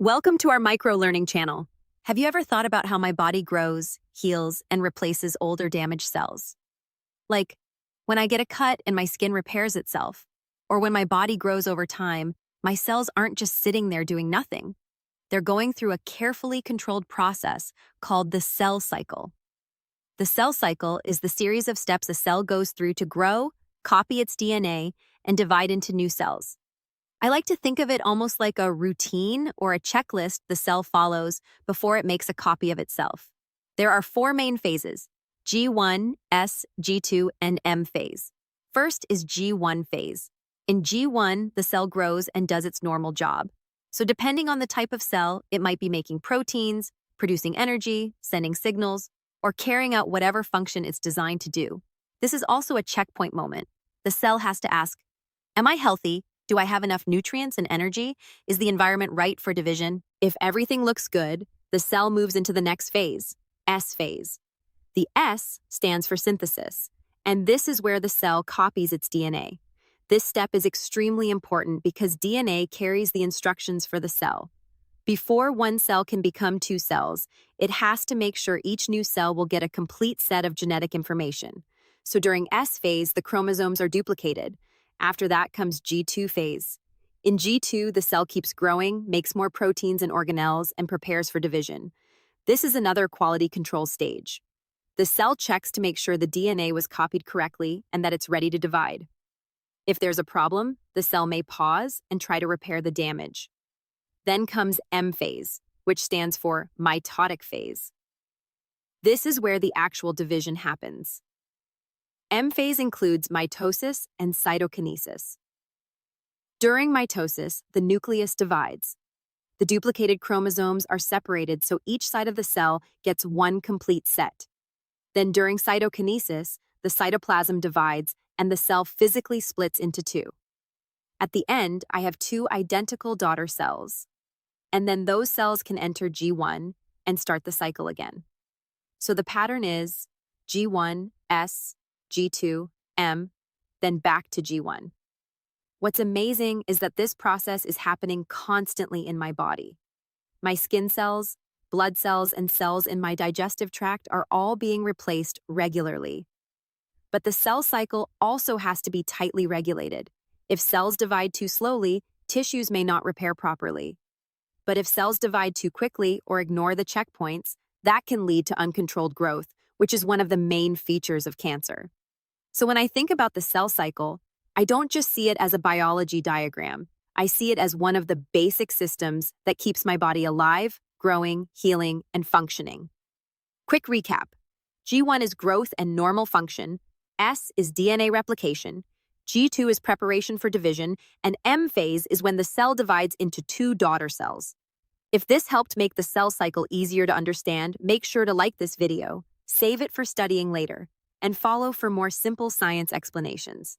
Welcome to our micro-learning channel. Have you ever thought about how my body grows, heals, and replaces old or damaged cells? Like, when I get a cut and my skin repairs itself, or when my body grows over time, my cells aren't just sitting there doing nothing. They're going through a carefully controlled process called the cell cycle. The cell cycle is the series of steps a cell goes through to grow, copy its DNA, and divide into new cells. I like to think of it almost like a routine or a checklist the cell follows before it makes a copy of itself. There are four main phases: G1, S, G2, and M phase. First is G1 phase. In G1, the cell grows and does its normal job. So depending on the type of cell, it might be making proteins, producing energy, sending signals, or carrying out whatever function it's designed to do. This is also a checkpoint moment. The cell has to ask, am I healthy? Do I have enough nutrients and energy? Is the environment right for division? If everything looks good, the cell moves into the next phase, S phase. The S stands for synthesis, and this is where the cell copies its DNA. This step is extremely important because DNA carries the instructions for the cell. Before one cell can become two cells, it has to make sure each new cell will get a complete set of genetic information. So during S phase, the chromosomes are duplicated. After that comes G2 phase. In G2, the cell keeps growing, makes more proteins and organelles, and prepares for division. This is another quality control stage. The cell checks to make sure the DNA was copied correctly and that it's ready to divide. If there's a problem, the cell may pause and try to repair the damage. Then comes M phase, which stands for mitotic phase. This is where the actual division happens. M phase includes mitosis and cytokinesis. During mitosis, the nucleus divides. The duplicated chromosomes are separated so each side of the cell gets one complete set. Then during cytokinesis, the cytoplasm divides and the cell physically splits into two. At the end, I have two identical daughter cells. And then those cells can enter G1 and start the cycle again. So the pattern is G1, S, G2, M, then back to G1. What's amazing is that this process is happening constantly in my body. My skin cells, blood cells, and cells in my digestive tract are all being replaced regularly. But the cell cycle also has to be tightly regulated. If cells divide too slowly, tissues may not repair properly. But if cells divide too quickly or ignore the checkpoints, that can lead to uncontrolled growth, which is one of the main features of cancer. So when I think about the cell cycle, I don't just see it as a biology diagram. I see it as one of the basic systems that keeps my body alive, growing, healing, and functioning. Quick recap. G1 is growth and normal function, S is DNA replication, G2 is preparation for division, and M phase is when the cell divides into two daughter cells. If this helped make the cell cycle easier to understand, make sure to like this video, save it for studying later, and follow for more simple science explanations.